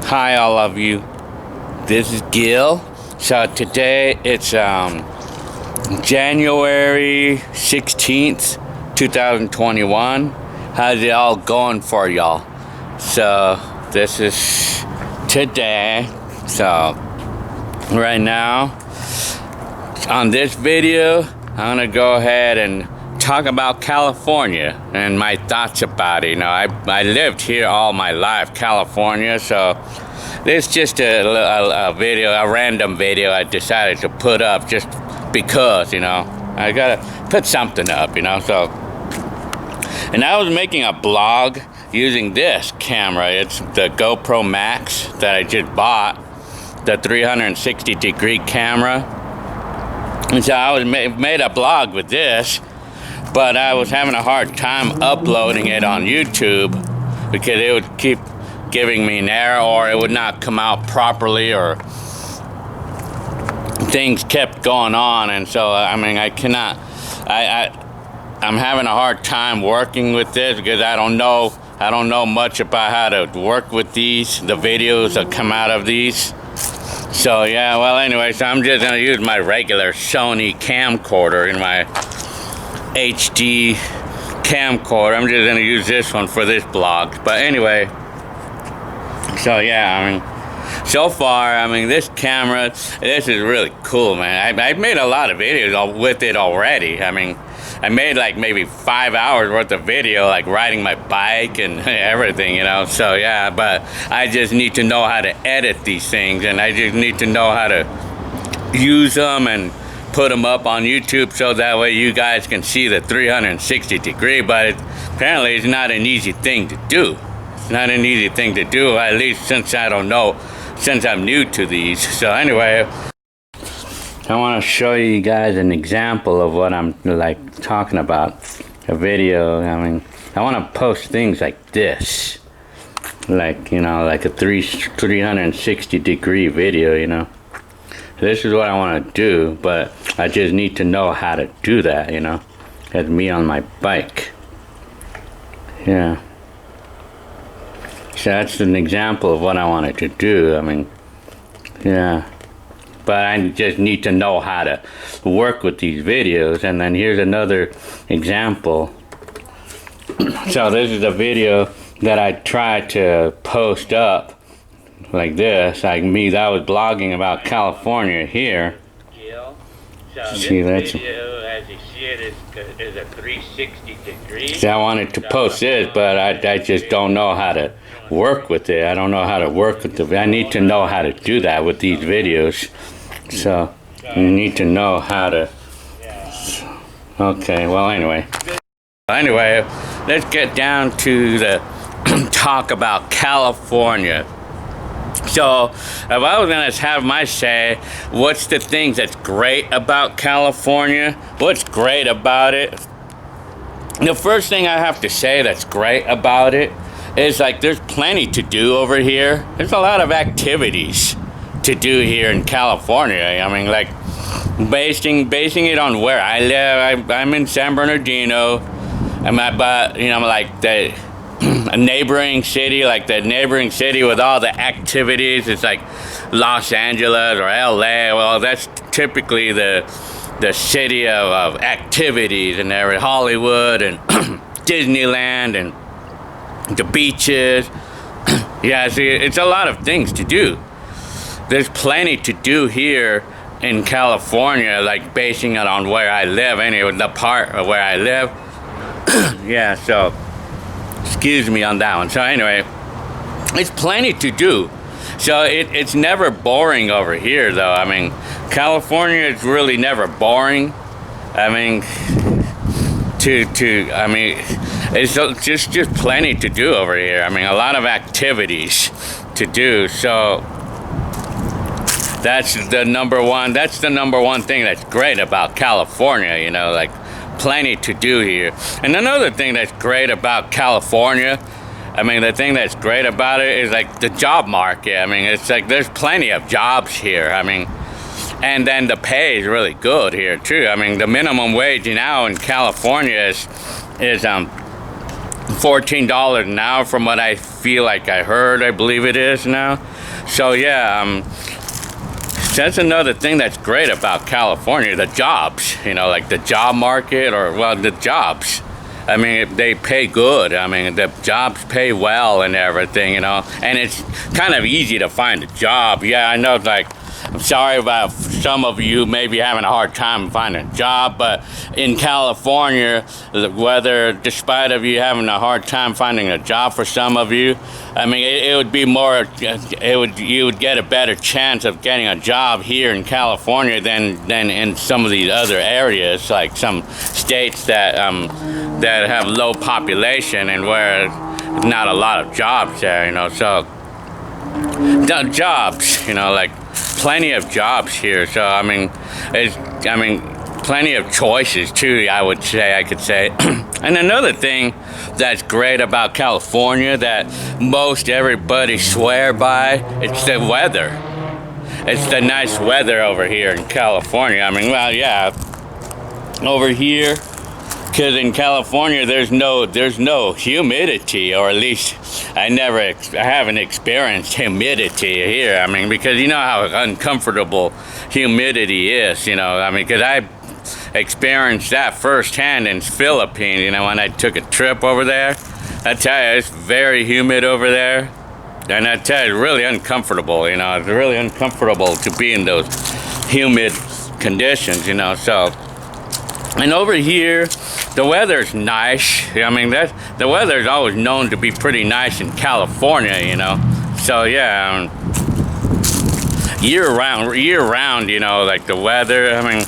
Hi all of you, this is Gil. So today it's January 16th, 2021. How's it all going for y'all? So this is today. So right now on this video I'm gonna go ahead and talk about California and my thoughts about it. You know, I lived here all my life, California, so this is just a video, a random video I decided to put up just because, you know, I gotta put something up, you know. So, and I was making a blog using this camera. It's the GoPro Max that I just bought, the 360 degree camera. And so I was made a blog with this, but I was having a hard time uploading it on YouTube because it would keep giving me an error, or it would not come out properly, or things kept going on. And so I mean, I'm having a hard time working with this because I don't know much about how to work with the videos that come out of these. So yeah, well anyway, so I'm just gonna use my regular Sony camcorder in my HD camcorder. I'm just gonna use this one for this blog. But anyway, so yeah, I mean, so far, I mean, this camera, this is really cool, man. I've made a lot of videos with it already. I mean, I made like maybe 5 hours worth of video, like riding my bike and everything, you know. So yeah, but I just need to know how to edit these things, and I just need to know how to use them and put them up on YouTube so that way you guys can see the 360 degree. But apparently it's not an easy thing to do. It's not an easy thing to do, at least since I'm new to these. So anyway, I want to show you guys an example of what I'm like talking about. A video, I mean, I want to post things like this, like, you know, like a 360 degree video, you know. This is what I want to do, but I just need to know how to do that, you know. That's me on my bike. Yeah. So that's an example of what I wanted to do. I mean, yeah. But I just need to know how to work with these videos. And then here's another example. So this is a video that I tried to post up like this, like me, that was blogging about California here. So see, that's video, as you see it, is a 360 degree. See, I wanted to post this, but I just don't know how to work with it. I don't know how to work with it. I need to know how to do that with these videos. So you need to know how to. Okay, well anyway, let's get down to the talk about California. So if I was gonna have my say, what's the things that's great about California? What's great about it? The first thing I have to say that's great about it is, like, there's plenty to do over here. There's a lot of activities to do here in California. I mean, like, basing it on where I live. I'm in San Bernardino, but you know, like a neighboring city, with all the activities. It's like Los Angeles or LA. Well, that's typically the city of activities, and there, Hollywood and Disneyland and the beaches. Yeah, see, it's a lot of things to do. There's plenty to do here in California, like basing it on where I live, anyway, the part of where I live. Yeah, so excuse me on that one. So anyway, it's plenty to do. So it's never boring over here, though. I mean, California is really never boring. I mean, I mean, it's just plenty to do over here. I mean, a lot of activities to do. So that's the number one thing that's great about California, you know, like plenty to do here. And another thing that's great about California, I mean, the thing that's great about it is like the job market. I mean, it's like there's plenty of jobs here. I mean, and then the pay is really good here too. I mean, the minimum wage now in California is $14 an hour, from what I feel like I believe it is now. So yeah, that's another thing that's great about California, the jobs, you know, like the job market, or well, the jobs. I mean, they pay good. I mean, the jobs pay well and everything, you know, and it's kind of easy to find a job. Yeah, I know, like, I'm sorry about some of you maybe having a hard time finding a job, but in California, whether despite of you having a hard time finding a job for some of you, I mean, it would be more, you would get a better chance of getting a job here in California than in some of these other areas, like some states that have low population and where not a lot of jobs there, you know. So the jobs, you know, like plenty of jobs here. So I mean, plenty of choices too, I could say. And another thing that's great about California that most everybody swear by, it's the weather. It's the nice weather over here in California. I mean, well, yeah, over here, because in California there's no humidity, or at least I haven't experienced humidity here. I mean, because you know how uncomfortable humidity is, you know. I mean, because I experienced that firsthand in Philippines, you know, when I took a trip over there. I tell you, it's very humid over there, and I tell you, it's really uncomfortable, you know. It's really uncomfortable to be in those humid conditions, you know. So, and over here, the weather's nice. I mean, the weather's always known to be pretty nice in California, you know. So yeah, year round, you know, like the weather. I mean,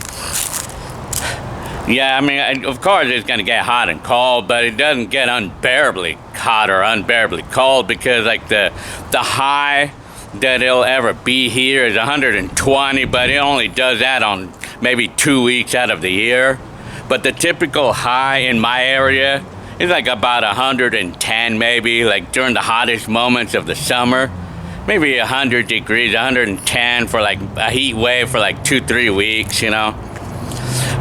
yeah, I mean, of course it's gonna get hot and cold, but it doesn't get unbearably hot or unbearably cold, because like the high that it'll ever be here is 120, but it only does that on maybe 2 weeks out of the year. But the typical high in my area is like about 110, maybe, like during the hottest moments of the summer. Maybe 100 degrees, 110 for like a heat wave for like 2-3 weeks, you know.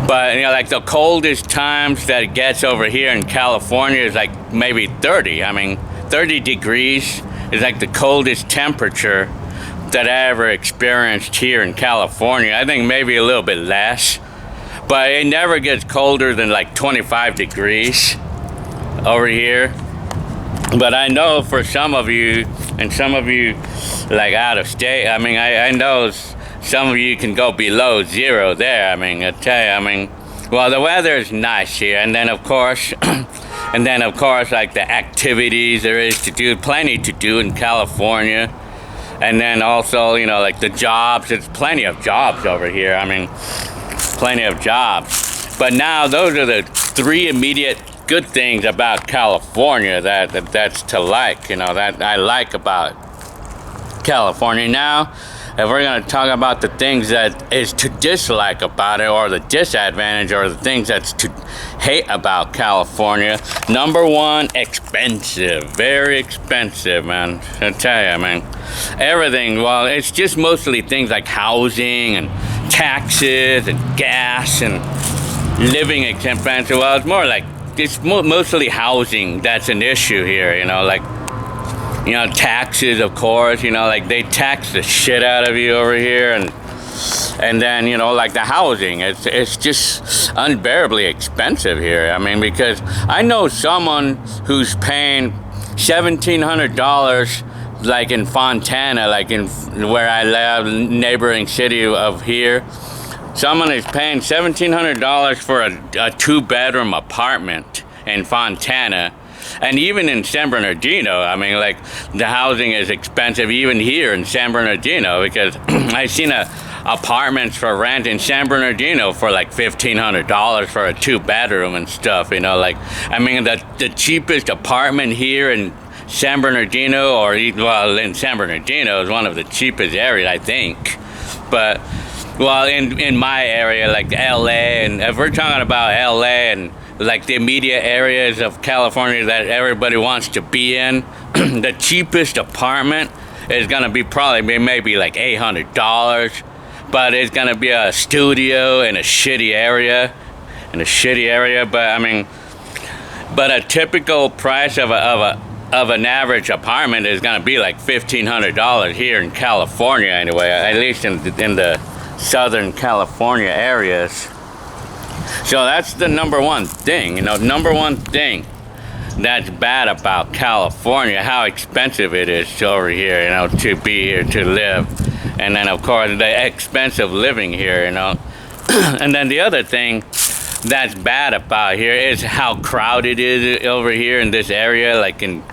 But, you know, like the coldest times that it gets over here in California is like maybe 30. I mean, 30 degrees is like the coldest temperature that I ever experienced here in California. I think maybe a little bit less. But it never gets colder than like 25 degrees over here. But I know for some of you, and some of you like out of state, I mean, I know some of you can go below zero there. I mean, I tell you, I mean, well, the weather is nice here. And then of course, like the activities there is to do, plenty to do in California. And then also, you know, like the jobs, there's plenty of jobs over here. I mean, plenty of jobs. But now those are the 3 immediate good things about California that's to like, you know, that I like about California. Now, if we're going to talk about the things that is to dislike about it, or the disadvantage, or the things that's to hate about California, number 1, expensive. Very expensive, man. I tell you, man. Everything, well, it's just mostly things like housing and taxes and gas and living expenses. Well, it's more like, it's mostly housing that's an issue here, you know, like, you know, taxes, of course, you know, like they tax the shit out of you over here, and then, you know, like the housing, it's just unbearably expensive here. I mean, because I know someone who's paying $1,700, like in Fontana, like in where I live, neighboring city of here. Someone is paying $1,700 for a 2-bedroom apartment in Fontana. And even in San Bernardino, I mean, like, the housing is expensive even here in San Bernardino, because I've seen apartments for rent in San Bernardino for like $1,500 for a 2-bedroom and stuff, you know, like, I mean, the cheapest apartment here in San Bernardino, well, in San Bernardino is one of the cheapest areas, I think. But, well, in my area, like LA, and if we're talking about LA and like the immediate areas of California that everybody wants to be in, the cheapest apartment is gonna be probably maybe like $800, but it's gonna be a studio in a shitty area, But I mean, but a typical price of of an average apartment is going to be like $1,500 here in California anyway, at least in the Southern California areas. So that's the number one thing, number one thing that's bad about California, how expensive it is over here, to be here, to live. And then of course the expensive living here, And then the other thing that's bad about here is how crowded it is over here in this area, like in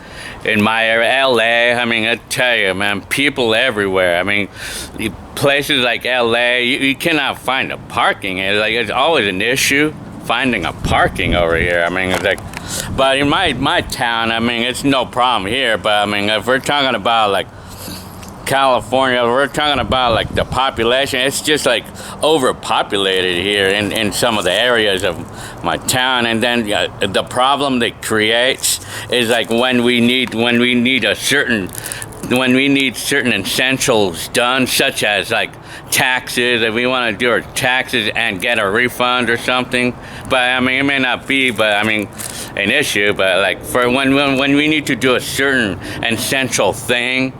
my area, LA. I mean, I tell you, man, people everywhere. I mean, places like LA, you cannot find a parking. It's always an issue finding a parking over here. I mean, it's like, but in my town, I mean, it's no problem here. But I mean, if we're talking about like California, we're talking about like the population, it's just like overpopulated here in some of the areas of my town. And then the problem that creates is like when we need certain essentials done, such as like taxes, if we want to do our taxes and get a refund or something. But I mean, it may not be, but I mean, an issue. But like for when we need to do a certain essential thing,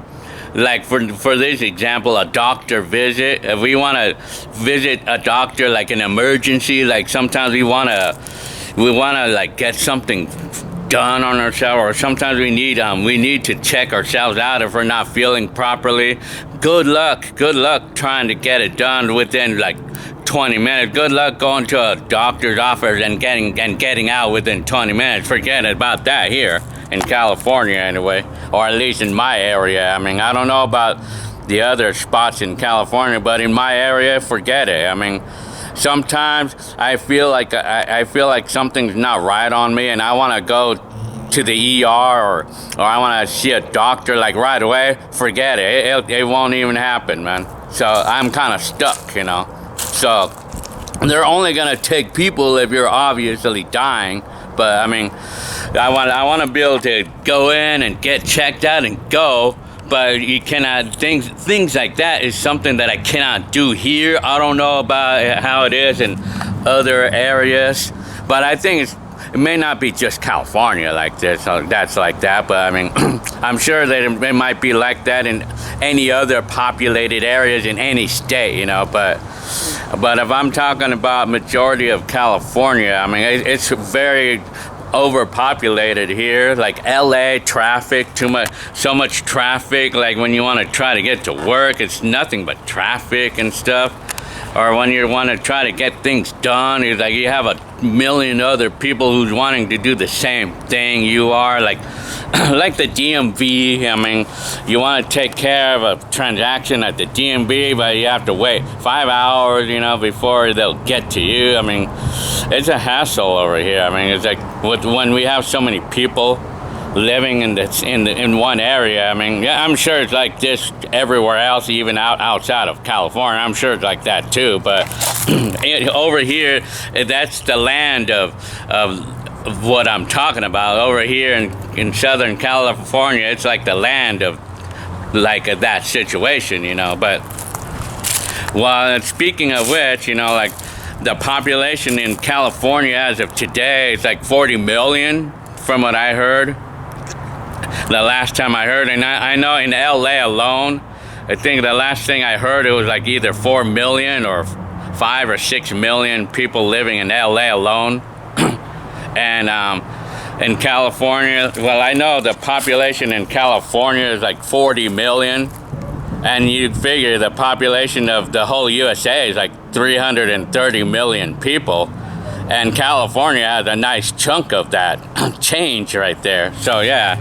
like for this example, a doctor visit. If we want to visit a doctor, like an emergency, like sometimes we want to like get something done on ourselves, or sometimes we need to check ourselves out if we're not feeling properly. Good luck trying to get it done within like 20 minutes. Good luck going to a doctor's office and getting out within 20 minutes. Forget about that here in California anyway, or at least in my area. I mean, I don't know about the other spots in California, but in my area, forget it. I mean, sometimes I feel like something's not right on me, and I want to go to the ER or I want to see a doctor like right away. Forget it. It won't even happen, man. So I'm kind of stuck, So they're only gonna take people if you're obviously dying. But I mean, I want to be able to go in and get checked out and go. But you cannot, things like that is something that I cannot do here. I don't know about how it is in other areas, but I think it may not be just California like this, that's like that, but I mean, I'm sure that it might be like that in any other populated areas in any state, but if I'm talking about majority of California, I mean, it's very overpopulated here, like LA traffic, so much traffic. Like when you want to try to get to work, it's nothing but traffic and stuff. Or when you want to try to get things done, it's like you have a million other people who's wanting to do the same thing you are, like the DMV. I mean, you want to take care of a transaction at the DMV, but you have to wait 5 hours, before they'll get to you. I mean, it's a hassle over here. I mean, it's like when we have so many people living in one area. I mean, yeah, I'm sure it's like this everywhere else, even outside of California. I'm sure it's like that too. But over here, that's the land of what I'm talking about. Over here in Southern California, it's like the land of like that situation, But well, speaking of which, like the population in California as of today is like 40 million, from what I heard. The last time I heard, and I know in LA alone, I think the last thing I heard, it was like either 4 million or 5 or 6 million people living in LA alone. And in California, well, I know the population in California is like 40 million. And you figure the population of the whole USA is like 330 million people. And California has a nice chunk of that change right there. So yeah.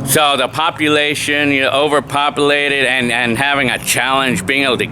So the population, overpopulated and having a challenge, being able to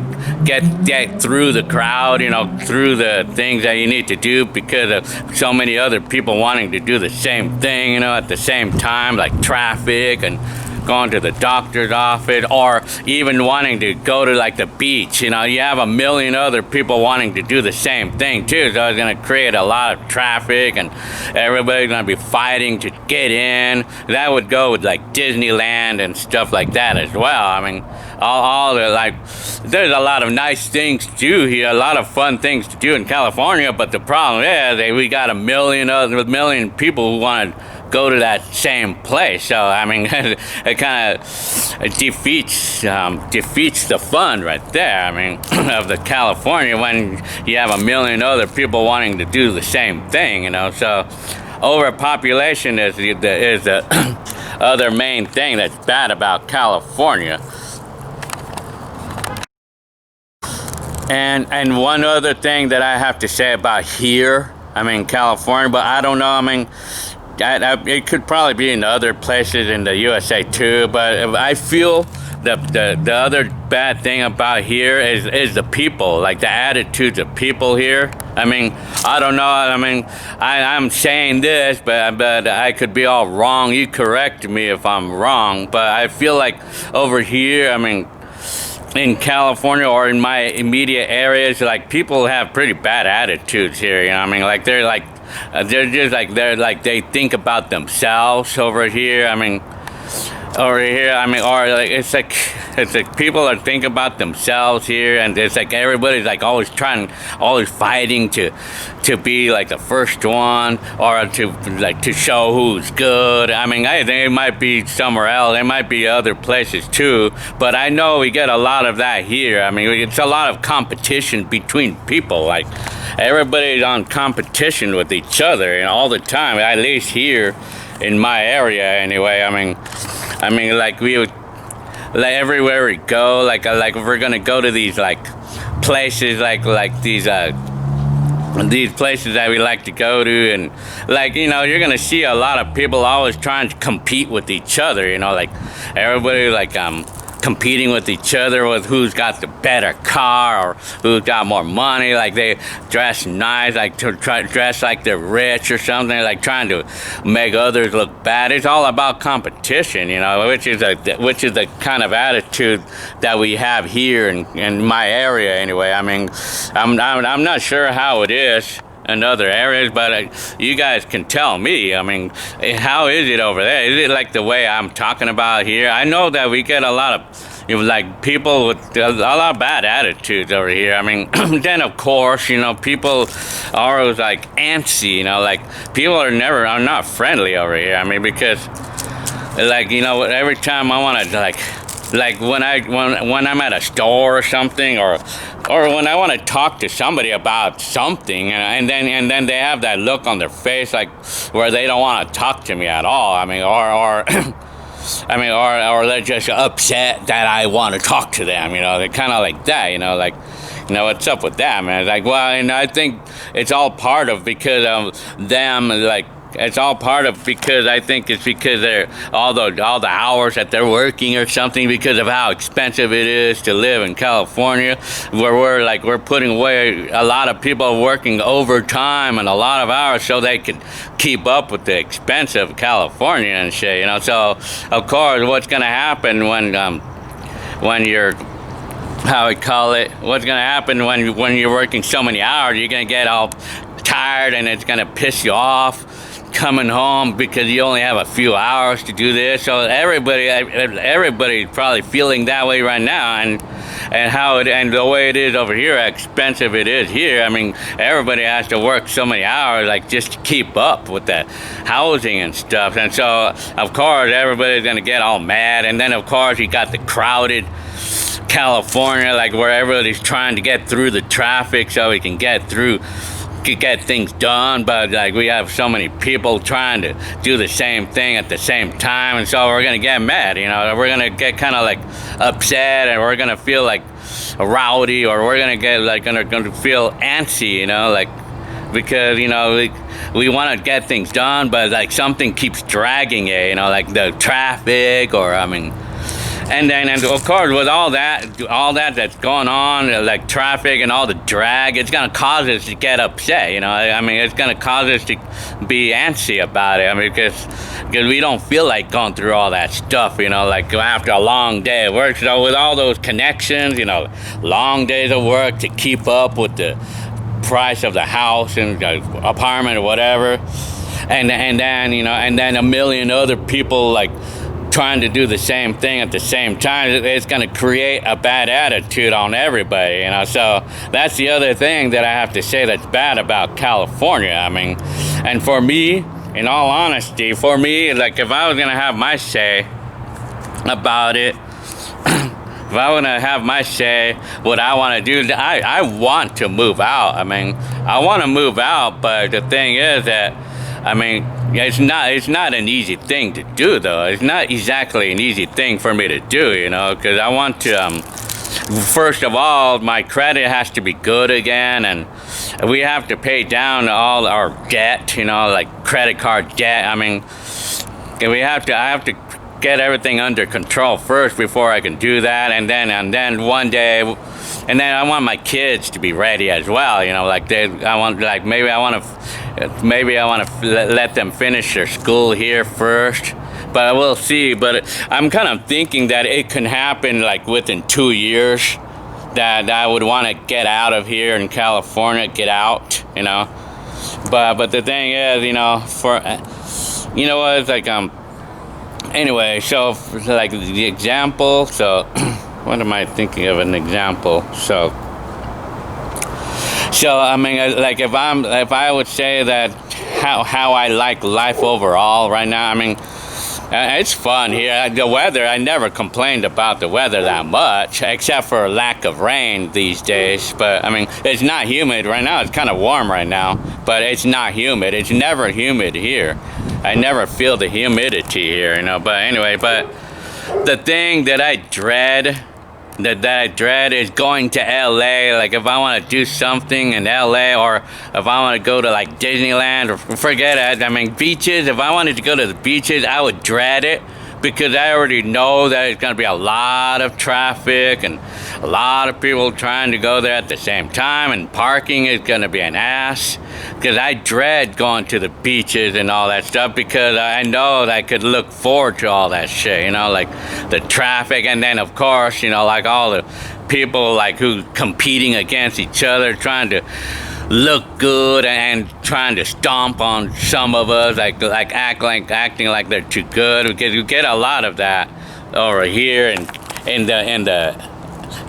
get through the crowd, through the things that you need to do because of so many other people wanting to do the same thing, at the same time, like traffic and going to the doctor's office, or even wanting to go to like the beach. You have a million other people wanting to do the same thing too, so it's going to create a lot of traffic and everybody's going to be fighting to get in. That would go with like Disneyland and stuff like that as well. I mean, all the like, there's a lot of nice things to do here, a lot of fun things to do in California, but the problem is that we got a million people who want to go to that same place. So I mean, it kind of defeats the fun right there. I mean, of the California when you have a million other people wanting to do the same thing, you know. So overpopulation is the other main thing that's bad about California. And one other thing that I have to say about here, I mean California, but I don't know, I mean, it could probably be in other places in the USA too, but I feel the other bad thing about here is the people, like the attitudes of people here. I mean, I don't know, I mean, I'm saying this, but I could be all wrong. You correct me if I'm wrong, but I feel like over here, I mean, in California or in my immediate areas, like people have pretty bad attitudes here, you know what I mean? Like they're just like they think about themselves over here. I mean, over here, I mean, or like it's like people are thinking about themselves here, and it's like everybody's like always fighting to be like the first one, or to show who's good. I mean, I think it might be somewhere else, it might be other places too, but I know we get a lot of that here. I mean, it's a lot of competition between people, like everybody's on competition with each other, and all the time, at least here in my area anyway. I mean, like we would, like everywhere we go, like if we're gonna go to these like places, like these places that we like to go to, and like, you know, you're gonna see a lot of people always trying to compete with each other, you know, like everybody like competing with each other with who's got the better car or who's got more money. Like they dress nice, like to dress like they're rich or something, like trying to make others look bad. It's all about competition, you know, which is the kind of attitude that we have here in my area anyway. I mean, I'm not sure how it is in other areas, but you guys can tell me. I mean, how is it over there? Is it like the way I'm talking about here? I know that we get a lot of, you know, like people with a lot of bad attitudes over here. I mean, then of course, you know, people are always like antsy, you know, like people are not friendly over here. I mean, because like, you know, every time I want to like when I'm at a store or something, or when I want to talk to somebody about something, and then they have that look on their face like where they don't want to talk to me at all. I mean, or they're just upset that I want to talk to them. You know, they're kind of like that. You know, like, you know, what's up with that, man? It's like, well, and I think it's all part of because of them, like. It's all part of because I think it's because they're all the hours that they're working or something, because of how expensive it is to live in California, where we're putting away, a lot of people working overtime and a lot of hours so they could keep up with the expense of California and shit, you know. So of course, what's gonna happen when you're, how we call it, what's gonna happen when you're working so many hours, you're gonna get all tired and it's gonna piss you off coming home because you only have a few hours to do this. So everybody's probably feeling that way right now, and the way it is over here, how expensive it is here. I mean, everybody has to work so many hours, like just to keep up with the housing and stuff. And so of course everybody's gonna get all mad, and then of course you got the crowded California, like where everybody's trying to get through the traffic so we can get things done, but like we have so many people trying to do the same thing at the same time, and so we're gonna get mad, you know, we're gonna get kind of like upset, and we're gonna feel like rowdy, or we're gonna get like gonna feel antsy, you know, like because, you know, we want to get things done, but like something keeps dragging it, you know, like the traffic, or I mean. And of course, with all that that's going on, like traffic and all the drag, it's gonna cause us to get upset. You know, I mean, it's gonna cause us to be antsy about it. I mean, because we don't feel like going through all that stuff. You know, like after a long day of work. So with all those connections, you know, long days of work to keep up with the price of the house and the apartment or whatever, and then, you know, and then a million other people like trying to do the same thing at the same time, it's going to create a bad attitude on everybody, you know. So that's the other thing that I have to say that's bad about California. I mean, and for me, in all honesty, for me, like if I was gonna have my say about it, if I want to have my say, what I want to do, I want to move out. I mean, I want to move out, but the thing is that, I mean, it's not an easy thing to do, though. It's not exactly an easy thing for me to do, you know, because I want to, first of all, my credit has to be good again, and we have to pay down all our debt, you know, like credit card debt. I mean, I have to get everything under control first before I can do that, and then one day, and then I want my kids to be ready as well, you know, like maybe I want to let them finish their school here first, but we'll see. But I'm kind of thinking that it can happen like within 2 years, that I would want to get out of here in California, get out, you know. But the thing is, you know, it's like anyway, so like the example, so what am I thinking of an example? So I mean, like if I would say that how I like life overall right now, I mean, it's fun here. The weather, I never complained about the weather that much, except for lack of rain these days. But I mean, it's not humid right now. It's kind of warm right now, but it's not humid. It's never humid here. I never feel the humidity here, you know. But anyway, but the thing that I dread, is going to LA. Like if I want to do something in LA, or if I want to go to like Disneyland, or forget it. I mean, beaches, if I wanted to go to the beaches, I would dread it, because I already know that it's going to be a lot of traffic and a lot of people trying to go there at the same time, and parking is going to be an ass, because I dread going to the beaches and all that stuff, because I know that I could look forward to all that shit, you know, like the traffic, and then of course, you know, like all the people like who competing against each other, trying to look good and trying to stomp on some of us, like acting like they're too good, because you get a lot of that over here in the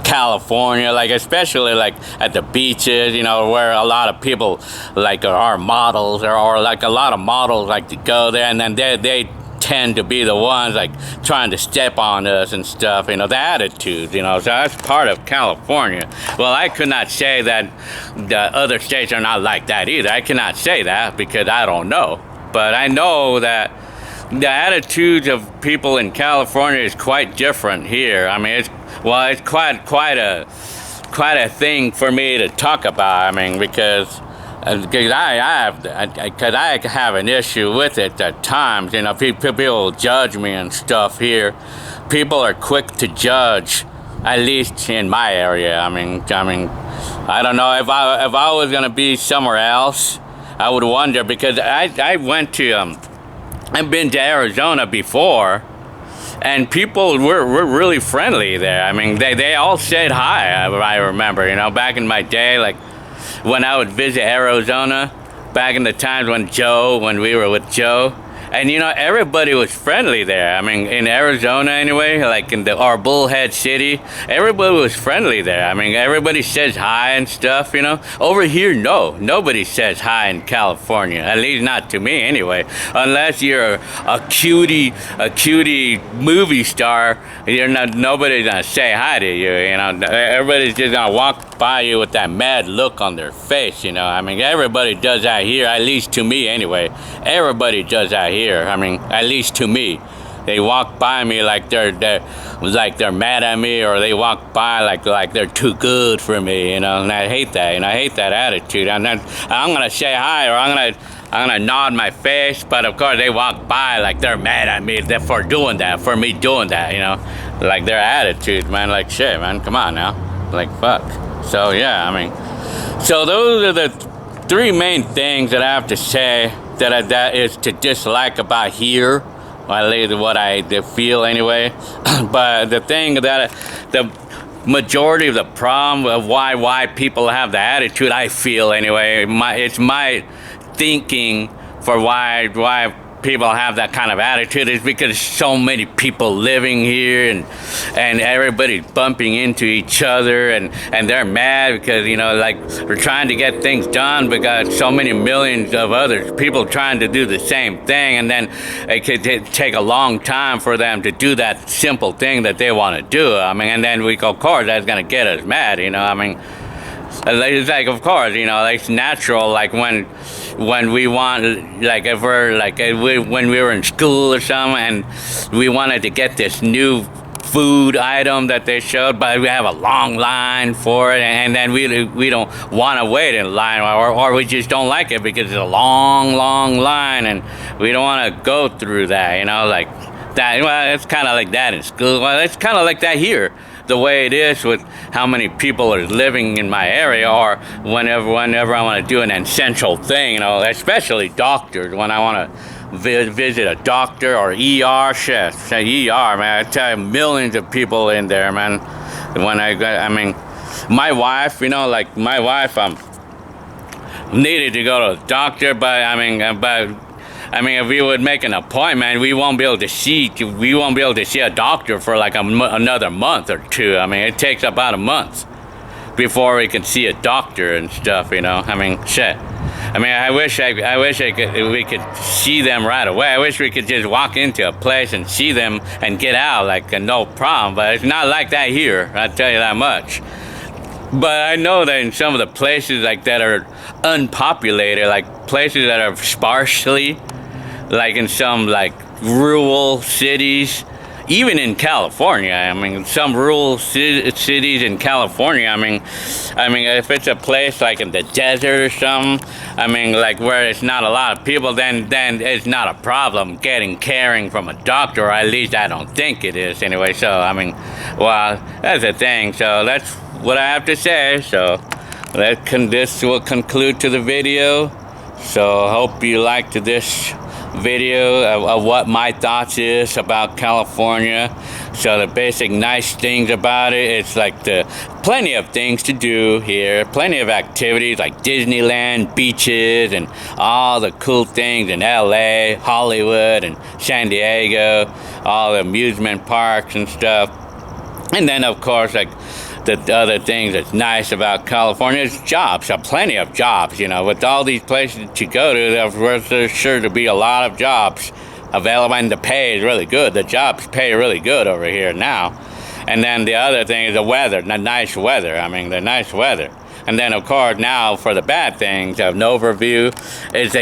California, like especially like at the beaches, you know, where a lot of people like are models, or like a lot of models like to go there, and then they tend to be the ones like trying to step on us and stuff, you know, the attitude, you know. So that's part of California. Well, I could not say that the other states are not like that either. I cannot say that because I don't know, but I know that the attitudes of people in California is quite different here. I mean, it's quite a thing for me to talk about. I mean, because I have an issue with it at times. You know, people judge me and stuff here. People are quick to judge, at least in my area. I mean, I don't know if I was gonna be somewhere else, I would wonder, because I went to I've been to Arizona before, and people were really friendly there. I mean, they all said hi. I remember, you know, back in my day, like when I would visit Arizona, back in the times when we were with Joe, and you know, everybody was friendly there. I mean, in Arizona anyway, like in our Bullhead City, everybody was friendly there. I mean, everybody says hi and stuff, you know. Over here, nobody says hi in California, at least not to me anyway. Unless you're a cutie movie star, nobody's gonna say hi to you, you know. Everybody's just gonna walk by you with that mad look on their face, you know. I mean, everybody does that here, at least to me anyway. Everybody does that here. I mean, at least to me. They walk by me like they're mad at me, or they walk by like they're too good for me, you know. And I hate that, and I hate that attitude. And then I'm gonna say hi, or I'm gonna nod my face, but of course they walk by like they're mad at me for me doing that, you know. Like their attitude, man. Like shit, man. Come on now. Like fuck. So yeah, I mean, so those are the three main things that I have to say that is to dislike about here, or at least what I feel anyway. But the thing that the majority of the problem of why people have the attitude, I feel anyway, it's my thinking for why people have that kind of attitude is because so many people living here, and everybody's bumping into each other, and they're mad because, you know, like, we're trying to get things done. We got so many millions of other people trying to do the same thing, and then it could take a long time for them to do that simple thing that they want to do. I mean, and then of course, that's gonna get us mad, you know. I mean, it's like, of course, you know, it's natural, like when we want, like, if we're like, when we were in school or something, and we wanted to get this new food item that they showed, but we have a long line for it, and then we don't want to wait in line, or we just don't like it because it's a long line, and we don't want to go through that, you know, like that. Well, it's kind of like that in school. Well, it's kind of like that here, the way it is with how many people are living in my area, or whenever I want to do an essential thing, you know, especially doctors, when I want to visit a doctor or ER, shit, say ER, man, I tell you, millions of people in there, man. When I mean, my wife, you know, like my wife, needed to go to a doctor, but I mean, if we would make an appointment, we won't be able to see a doctor for like another month or two. I mean, it takes about a month before we can see a doctor and stuff, you know. I mean, shit. I mean, I wish we could see them right away. I wish we could just walk into a place and see them and get out like no problem. But it's not like that here, I'll tell you that much. But I know that in some of the places like that are unpopulated, like places that are sparsely, like in some like rural cities, even in California. I mean, some rural cities in California. I mean, if it's a place like in the desert or something, I mean, like where it's not a lot of people, then it's not a problem caring from a doctor, or at least I don't think it is anyway. So I mean, well, that's the thing. So that's what I have to say. So this will conclude to the video. So hope you liked this video of what my thoughts is about California. So the basic nice things about it, it's like plenty of things to do here, plenty of activities like Disneyland, beaches, and all the cool things in LA, Hollywood, and San Diego, all the amusement parks and stuff. And then of course, like, the other things that's nice about California is jobs. Plenty of jobs, you know. With all these places to go to, there's sure to be a lot of jobs available, and the pay is really good. The jobs pay really good over here now. And then the other thing is the weather, the nice weather. I mean, the nice weather. And then, of course, now for the bad things, an overview is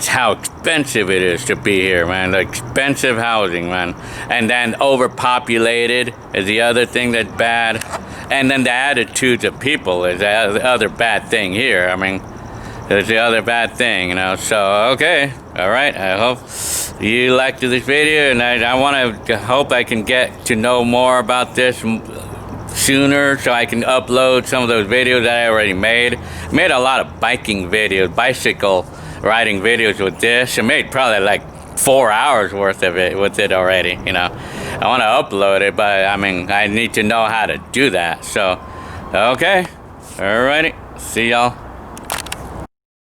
how expensive it is to be here, man. The expensive housing, man. And then overpopulated is the other thing that's bad. And then the attitudes of people is the other bad thing here. I mean, it's the other bad thing, you know. So, okay. All right. I hope you liked this video, and I want to hope I can get to know more about this sooner, so I can upload some of those videos that I already made. Made a lot of bicycle riding videos with this. I made probably like 4 hours worth of it with it already, you know. I want to upload it, but I mean, I need to know how to do that. So, okay. Alrighty. See y'all.